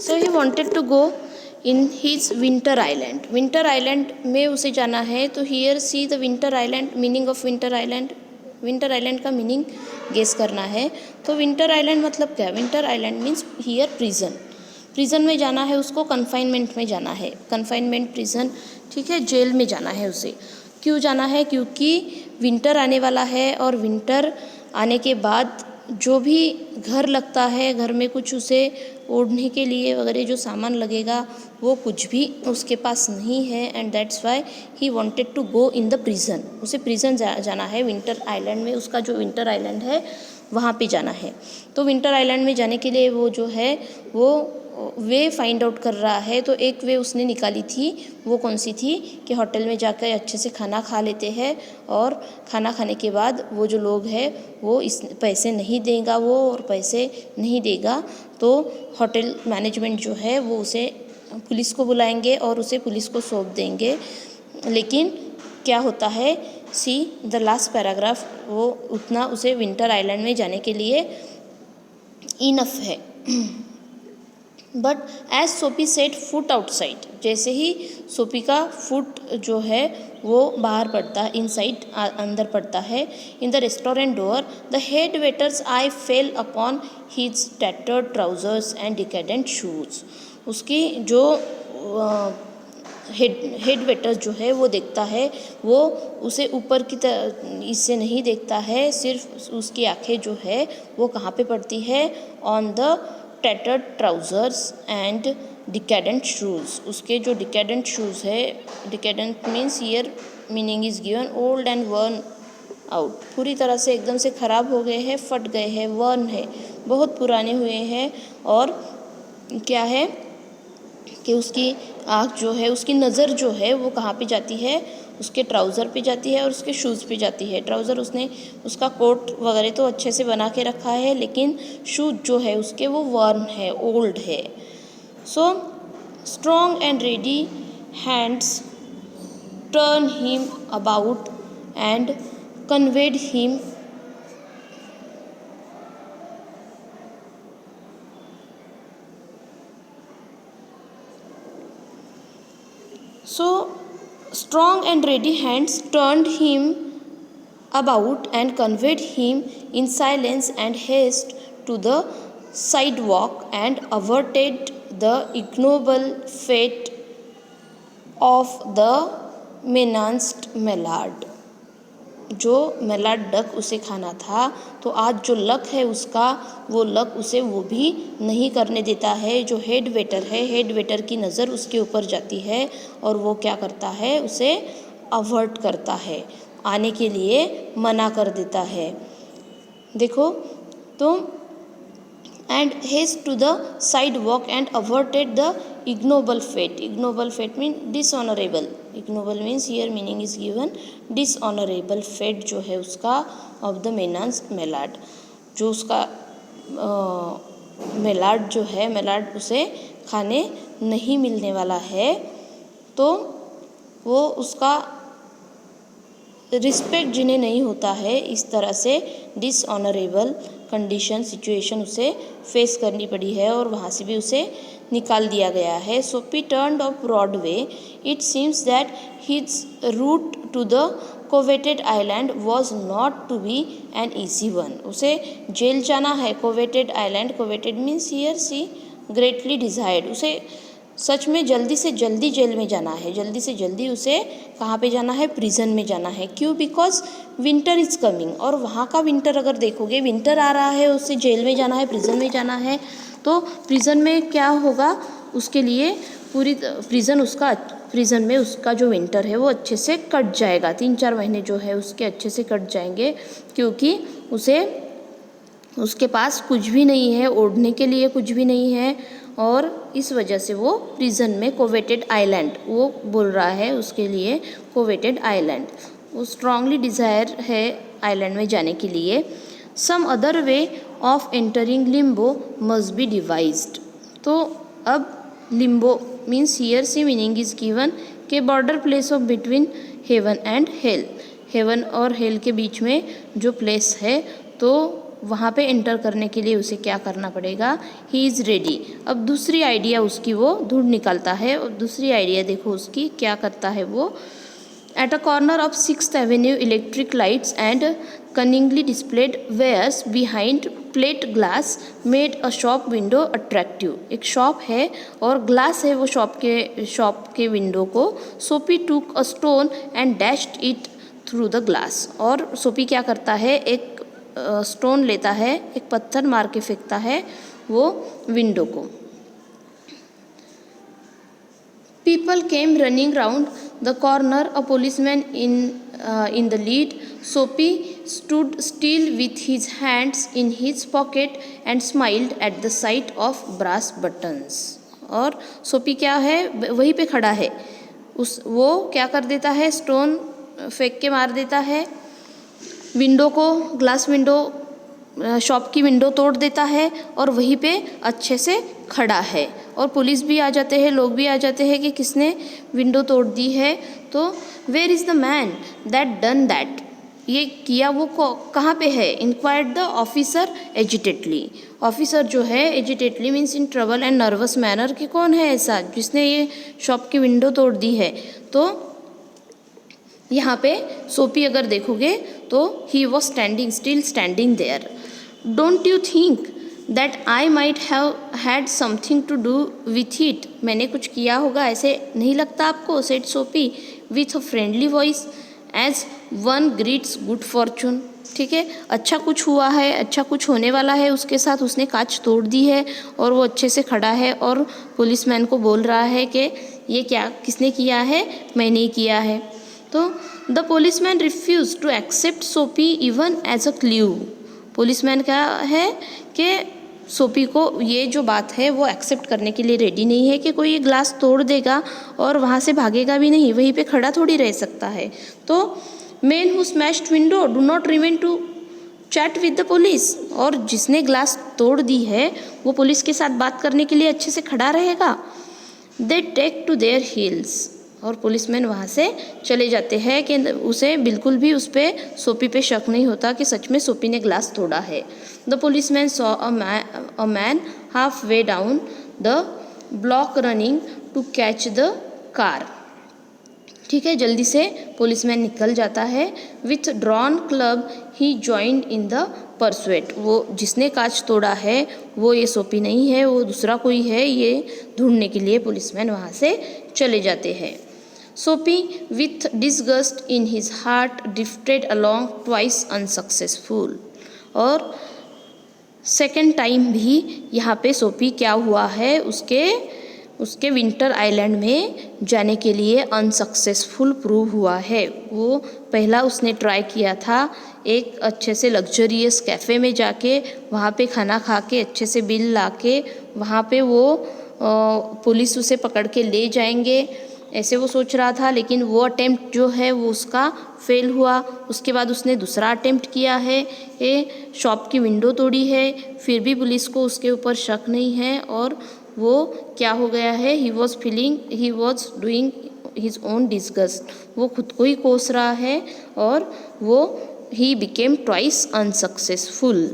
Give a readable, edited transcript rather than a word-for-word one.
So he wanted to go in his winter island. Winter island में उसे जाना है। तो here see the winter island, meaning of winter island. Winter island का meaning guess करना है। तो विंटर आइलैंड मतलब क्या? Winter island means here prison. Prison में जाना है उसको, कन्फाइनमेंट में जाना है। कन्फाइनमेंट प्रिजन, ठीक है, जेल में जाना है उसे। क्यों जाना है? क्योंकि विंटर आने वाला है और विंटर आने के बाद जो भी घर लगता है, घर में कुछ उसे ओढ़ने के लिए वगैरह जो सामान लगेगा वो कुछ भी उसके पास नहीं है। And that's why he wanted to go in the prison. उसे प्रिजन जाना है विंटर आइलैंड में। उसका जो विंटर आइलैंड है वहाँ पे जाना है। तो विंटर आइलैंड में जाने के लिए वो जो है वो वे फाइंड आउट कर रहा है। तो एक वे उसने निकाली थी, वो कौन सी थी कि होटल में जाकर अच्छे से खाना खा लेते हैं और खाना खाने के बाद वो जो लोग हैं वो इस पैसे नहीं देगा वो, और पैसे नहीं देगा तो होटल मैनेजमेंट जो है वो उसे पुलिस को बुलाएंगे और उसे पुलिस को सौंप देंगे। लेकिन क्या होता है, सी द लास्ट पैराग्राफ, वो उतना उसे विंटर आइलैंड में जाने के लिए इनफ है। बट एज सोपी सेट फुट आउटसाइड, जैसे ही सोपी का फुट जो है वो बाहर पड़ता है, इनसाइड अंदर पड़ता है, in the restaurant door the head waiters I fail upon his tattered trousers and decadent shoes. उसकी जो हेड वेटर जो है वो देखता है, वो उसे ऊपर की इससे नहीं देखता है, सिर्फ उसकी आंखें जो है वो कहाँ पे पड़ती है, on the tattered trousers and decadent shoes. उसके जो डिकेडेंट शूज़ है, decadent means here meaning is given old and worn out, पूरी तरह से एकदम से ख़राब हो गए हैं, फट गए हैं, वर्न है, बहुत पुराने हुए हैं। और क्या है कि उसकी आँख जो है, उसकी नज़र जो है वो कहाँ पे जाती है, उसके ट्राउज़र पे जाती है और उसके शूज़ पे जाती है। ट्राउज़र उसने उसका कोट वगैरह तो अच्छे से बना के रखा है, लेकिन शूज़ जो है उसके वो वर्न है, ओल्ड है। So strong and ready hands turn him about and conveyed him So, strong and ready hands turned him about and conveyed him in silence and haste to the sidewalk and averted the ignoble fate of the menaced mallard. जो Maillard duck उसे खाना था, तो आज जो luck है उसका, वो लक उसे वो भी नहीं करने देता है। जो हेड वेटर है, हेड वेटर की नज़र उसके ऊपर जाती है और वो क्या करता है, उसे अवर्ट करता है, आने के लिए मना कर देता है। देखो तो and haste to the side walk and averted the ignoble fate. Ignoble fate mean dishonourable. Ignoble means here meaning is given dishonourable fate जो है उसका ऑफ द मेनान्स मेलार्ड। जो उसका मेलार्ड जो है, मेलार्ड उसे खाने नहीं मिलने वाला है, तो वो उसका रिस्पेक्ट जिन्हें नहीं होता है, इस तरह से डिसऑनरेबल कंडीशन सिचुएशन उसे फेस करनी पड़ी है और वहाँ से भी उसे निकाल दिया गया है। Soapy turned off Broadway, it seems that his route to the coveted island was not to be an easy one. उसे जेल जाना है, coveted island, coveted means here see greatly desired. उसे सच में जल्दी से जल्दी जेल में जाना है, जल्दी से जल्दी उसे कहाँ पे जाना है, प्रिजन में जाना है। क्यों? Because winter is coming. और वहाँ का विंटर अगर देखोगे, विंटर आ रहा है, उससे जेल में जाना है, प्रिजन में जाना है, तो प्रिजन में क्या होगा, उसके लिए पूरी प्रिजन में उसका जो विंटर है वो अच्छे से कट जाएगा। 3-4 महीने जो है उसके अच्छे से कट जाएंगे, क्योंकि उसके पास कुछ भी नहीं है, ओढ़ने के लिए कुछ भी नहीं है, और इस वजह से वो प्रिजन में कोवेटेड आइलैंड, वो बोल रहा है उसके लिए कोवेटेड आइलैंड, वो स्ट्रांगली डिज़ायर है आइलैंड में जाने के लिए। Some other way of entering limbo must be devised. तो अब limbo means here see meaning is given के border place of between heaven and hell. Heaven और हेल के बीच में जो प्लेस है, तो वहाँ पे एंटर करने के लिए उसे क्या करना पड़ेगा, ही इज़ रेडी। अब दूसरी आइडिया उसकी वो ढूंढ निकालता है, और दूसरी आइडिया देखो उसकी क्या करता है वो। At a corner of 6th Avenue, electric lights and cunningly displayed wares behind plate glass made a shop window attractive. एक शॉप है और ग्लास है वो शॉप के विंडो को। सोपी took a stone and dashed it through the glass. और सोपी क्या करता है, एक स्टोन लेता है, एक पत्थर मार के फेंकता है वो विंडो को। People came running round the corner, a policeman in the lead. Soapy stood still with his hands in his pocket and smiled at the sight of brass buttons. और सोपी क्या है, वहीं पे खड़ा है, वो क्या कर देता है, स्टोन फेंक के मार देता है विंडो को, ग्लास विंडो, शॉप की विंडो तोड़ देता है और वहीं पे अच्छे से खड़ा है। और पुलिस भी आ जाते हैं, लोग भी आ जाते हैं कि किसने विंडो तोड़ दी है। तो where is the man that done that, ये किया वो कहाँ पे है, inquired the officer agitatedly. Officer जो है agitatedly means in trouble and nervous manner, कि कौन है ऐसा जिसने ये शॉप की विंडो तोड़ दी है। तो यहाँ पे सोपी अगर देखोगे तो he was still standing there. Don't you think that I might have had something to do with it, मैंने कुछ किया होगा, ऐसे नहीं लगता आपको, said Soapy with a friendly voice as one greets good fortune. ठीक है, अच्छा कुछ हुआ है, अच्छा कुछ होने वाला है उसके साथ, उसने कांच तोड़ दी है और वो अच्छे से खड़ा है और पुलिसमैन को बोल रहा है कि ये क्या किसने किया है, मैंने ही किया है। तो the policeman refuse to accept Soapy even as a clue. Policeman क्या है कि सोपी को ये जो बात है वो एक्सेप्ट करने के लिए रेडी नहीं है कि कोई ये ग्लास तोड़ देगा और वहाँ से भागेगा भी नहीं, वहीं पे खड़ा थोड़ी रह सकता है। तो man who smashed window do not remain to chat with the police, और जिसने ग्लास तोड़ दी है वो पुलिस के साथ बात करने के लिए अच्छे से खड़ा रहेगा। They take to their heels, और पुलिसमैन वहाँ से चले जाते हैं कि उसे बिल्कुल भी उस पर सोपी पे शक नहीं होता कि सच में सोपी ने ग्लास तोड़ा है। The policeman saw a man half way down the block running to catch the car. ठीक है, जल्दी से पुलिसमैन निकल जाता है। With drawn club he joined in the pursuit, वो जिसने कांच तोड़ा है वो ये सोपी नहीं है, वो दूसरा कोई है, ये ढूंढने के लिए पुलिसमैन वहाँ से चले जाते हैं। सोपी with disgust in his heart drifted along twice unsuccessful, और सेकेंड टाइम भी यहाँ पे सोपी क्या हुआ है, उसके विंटर आइलैंड में जाने के लिए अनसक्सेसफुल प्रूव हुआ है। वो पहला उसने ट्राई किया था एक अच्छे से लग्जरियस कैफ़े में जाके वहाँ पे खाना खा के अच्छे से बिल ला के वहाँ पे वो पुलिस उसे पकड़ के ले जाएंगे, ऐसे वो सोच रहा था। लेकिन वो अटेम्प्ट जो है वो उसका फेल हुआ। उसके बाद उसने दूसरा अटेम्प्ट किया है, ये शॉप की विंडो तोड़ी है, फिर भी पुलिस को उसके ऊपर शक नहीं है, और वो क्या हो गया है, he was doing his own disgust, वो खुद को ही कोस रहा है और वो ही बिकेम ट्वाइस अनसक्सेसफुल।